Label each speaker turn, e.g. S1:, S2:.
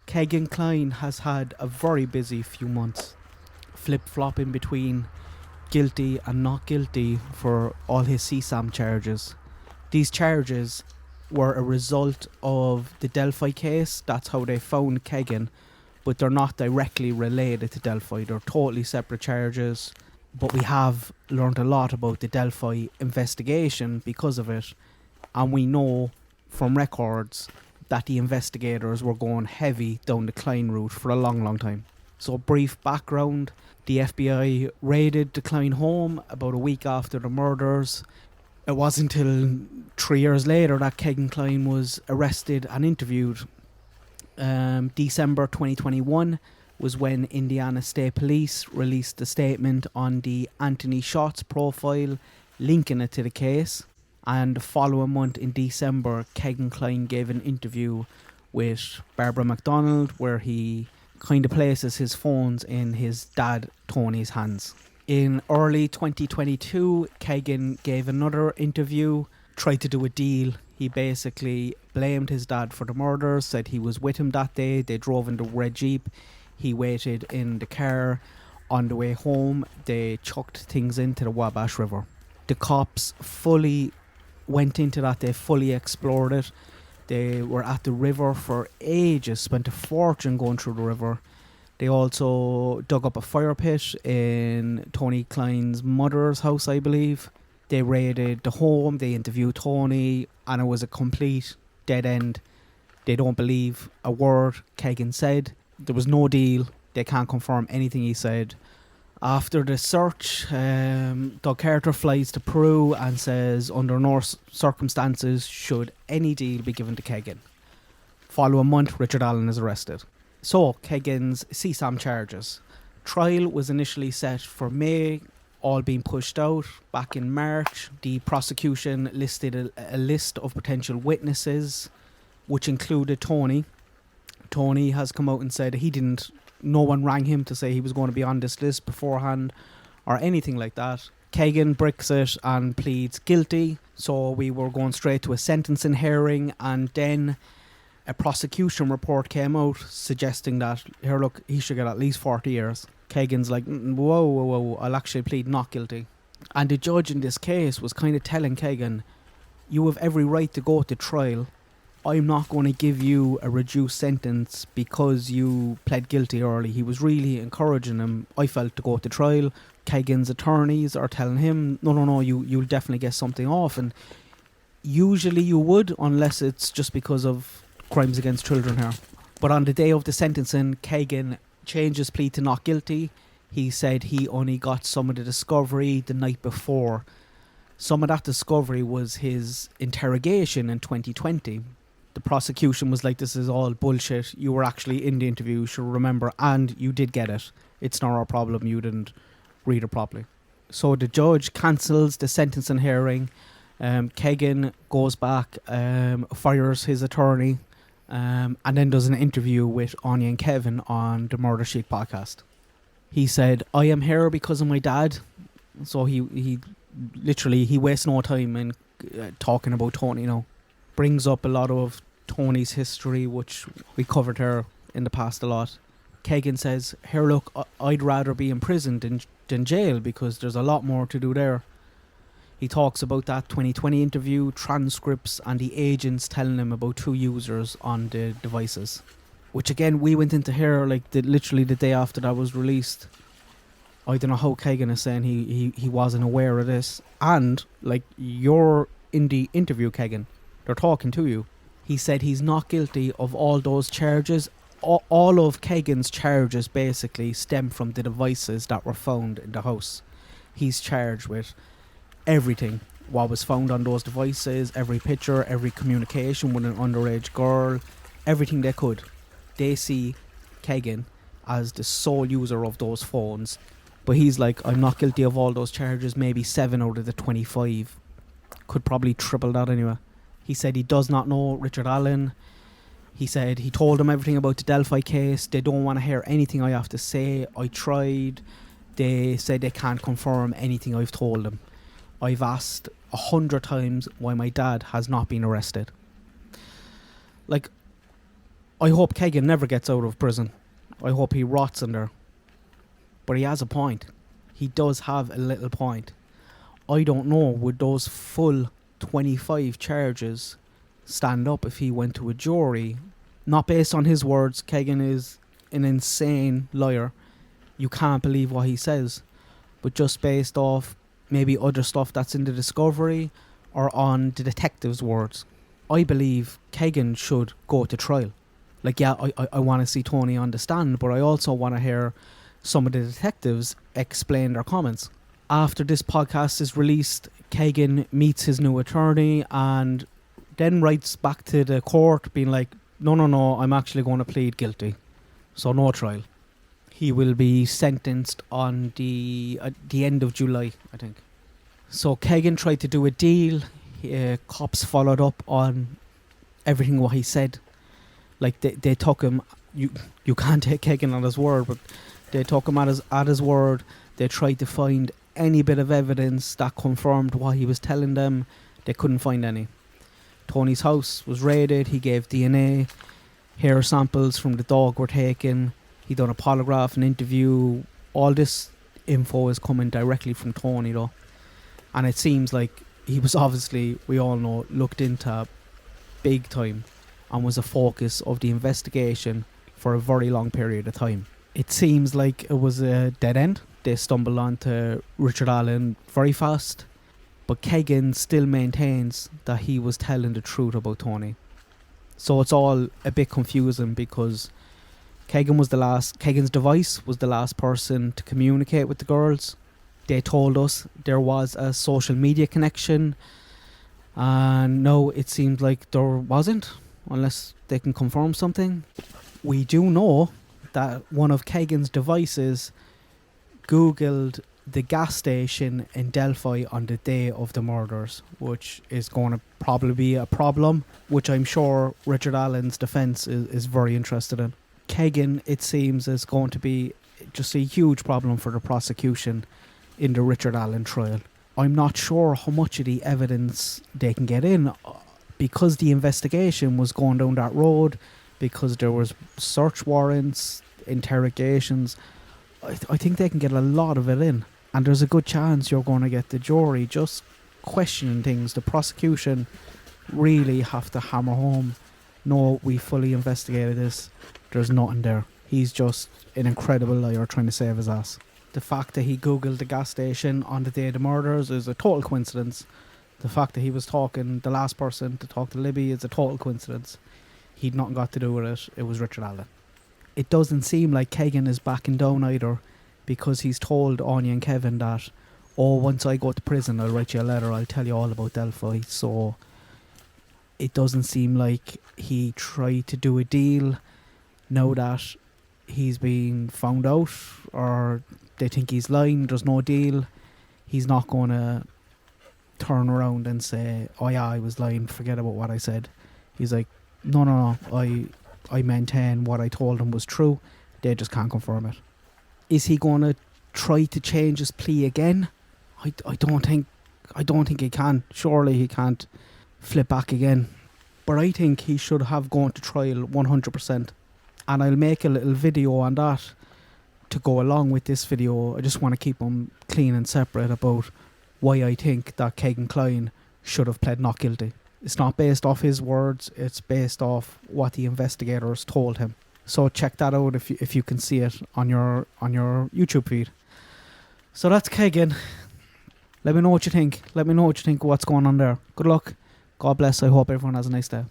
S1: Kegan Kline has had a very busy few months, flip-flopping between guilty and not guilty for all his CSAM charges. These charges were a result of the Delphi case. That's how they found Kegan, but they're not directly related to Delphi. They're totally separate charges, but we have learned a lot about the Delphi investigation because of it, and we know from records that the investigators were going heavy down the Kline route for a long time. So brief background, the FBI raided the Kline home about a week after the murders. It wasn't until 3 years later that Kegan Kline was arrested and interviewed. December 2021 was when Indiana State Police released a statement on the Anthony Shots profile, linking it to the case. And the following month in December, Kegan Kline gave an interview with Barbara McDonald where he kind of places his phones in his dad Tony's hands. In early 2022, Kegan gave another interview, tried to do a deal. He basically blamed his dad for the murders, said he was with him that day. They drove in the red Jeep. He waited in the car. On the way home, they chucked things into the Wabash River. The cops fully went into that. They fully explored it. They were at the river for ages, spent a fortune going through the river. They also dug up a fire pit in Tony Kline's mother's house, I believe. They raided the home, they interviewed Tony, and it was a complete dead end. They don't believe a word Kegan said. There was no deal. They can't confirm anything he said. After the search, Doug Carter flies to Peru and says under no circumstances should any deal be given to Kegan. Following month, Richard Allen is arrested. So, Kegan's CSAM charges. Trial was initially set for May, all being pushed out. Back in March, the prosecution listed a list of potential witnesses, which included Tony. Tony has come out and said no one rang him to say he was going to be on this list beforehand or anything like that. Kegan bricks it and pleads guilty, so we were going straight to a sentencing hearing, and then a prosecution report came out suggesting that, here look, he should get at least 40 years. Kegan's like, whoa, I'll actually plead not guilty. And the judge in this case was kind of telling Kegan, you have every right to go to trial. I'm not going to give you a reduced sentence because you pled guilty early. He was really encouraging him, I felt, to go to trial. Kegan's attorneys are telling him, no, you'll definitely get something off. And usually you would, unless it's just because of crimes against children here. But on the day of the sentencing, Kegan changed his plea to not guilty. He said he only got some of the discovery the night before. Some of that discovery was his interrogation in 2020. The prosecution was like, this is all bullshit. You were actually in the interview, you should remember, and you did get it. It's not our problem, you didn't read it properly. So the judge cancels the sentencing hearing. Kegan goes back, fires his attorney, and then does an interview with Anya and Kevin on the Murder Sheet podcast. He said, I am here because of my dad. So he literally wastes no time in talking about Tony, brings up a lot of Tony's history, which we covered here in the past a lot. Kegan says, here look, I'd rather be in prison than jail because there's a lot more to do there. He talks about that 2020 interview, transcripts, and the agents telling him about 2 users on the devices. Which again, we went into here literally the day after that was released. I don't know how Kegan is saying he wasn't aware of this. And you're in the interview, Kegan. They're talking to you. He said he's not guilty of all those charges. All of Kegan's charges basically stem from the devices that were found in the house. He's charged with everything. What was found on those devices, every picture, every communication with an underage girl, everything they could. They see Kegan as the sole user of those phones. But he's like, I'm not guilty of all those charges, maybe 7 out of the 25. Could probably triple that anyway. He said he does not know Richard Allen. He said he told them everything about the Delphi case. They don't want to hear anything I have to say. I tried. They said they can't confirm anything I've told them. I've asked 100 times why my dad has not been arrested. I hope Kegan never gets out of prison. I hope he rots in there. But he has a point. He does have a little point. I don't know, would those full 25 charges stand up if he went to a jury? Not based on his words. Kegan is an insane liar. You can't believe what he says. But just based off maybe other stuff that's in the discovery or on the detective's words. I believe Kegan should go to trial. Like, yeah, I want to see Tony on the stand, but I also want to hear some of the detectives explain their comments. After this podcast is released, Kegan meets his new attorney and then writes back to the court being like, no, I'm actually going to plead guilty. So no trial. He will be sentenced on the end of July, I think. So Kegan tried to do a deal. Cops followed up on everything what he said. Like they took him. You can't take Kegan on his word, but they took him at his word. They tried to find any bit of evidence that confirmed what he was telling them. They couldn't find any. Tony's house was raided. He gave DNA. Hair samples from the dog were taken. He done a polygraph, an interview. All this info is coming directly from Tony though. And it seems like he was obviously, we all know, looked into big time and was a focus of the investigation for a very long period of time. It seems like it was a dead end. They stumbled onto Richard Allen very fast. But Kegan still maintains that he was telling the truth about Tony. So it's all a bit confusing because Kegan's device was the last person to communicate with the girls. They told us there was a social media connection, and no, it seemed like there wasn't, unless they can confirm something. We do know that one of Kegan's devices googled the gas station in Delphi on the day of the murders, which is going to probably be a problem, which I'm sure Richard Allen's defence is very interested in. Kegan, it seems, is going to be just a huge problem for the prosecution in the Richard Allen trial. I'm not sure how much of the evidence they can get in because the investigation was going down that road, because there was search warrants, interrogations. I think they can get a lot of it in, and there's a good chance you're going to get the jury just questioning things. The prosecution really have to hammer home, no, we fully investigated this, there's nothing there. He's just an incredible liar trying to save his ass. The fact that he googled the gas station on the day of the murders is a total coincidence. The fact that he was the last person to talk to Libby, is a total coincidence. He'd nothing got to do with it. It was Richard Allen. It doesn't seem like Kegan is backing down either, because he's told Anya and Kevin that, once I go to prison, I'll write you a letter, I'll tell you all about Delphi. So it doesn't seem like he tried to do a deal now that he's been found out, or they think he's lying, there's no deal. He's not going to turn around and say, oh yeah, I was lying, forget about what I said. He's like, no, I maintain what I told him was true, they just can't confirm it. Is he going to try to change his plea again? I don't think he can. Surely he can't flip back again. But I think he should have gone to trial 100%. And I'll make a little video on that to go along with this video. I just want to keep them clean and separate about why I think that Kegan Kline should have pled not guilty. It's not based off his words, it's based off what the investigators told him. So check that out if you can see it on your YouTube feed. So that's Kegan. Let me know what you think. Let me know what you think of what's going on there. Good luck. God bless. I hope everyone has a nice day.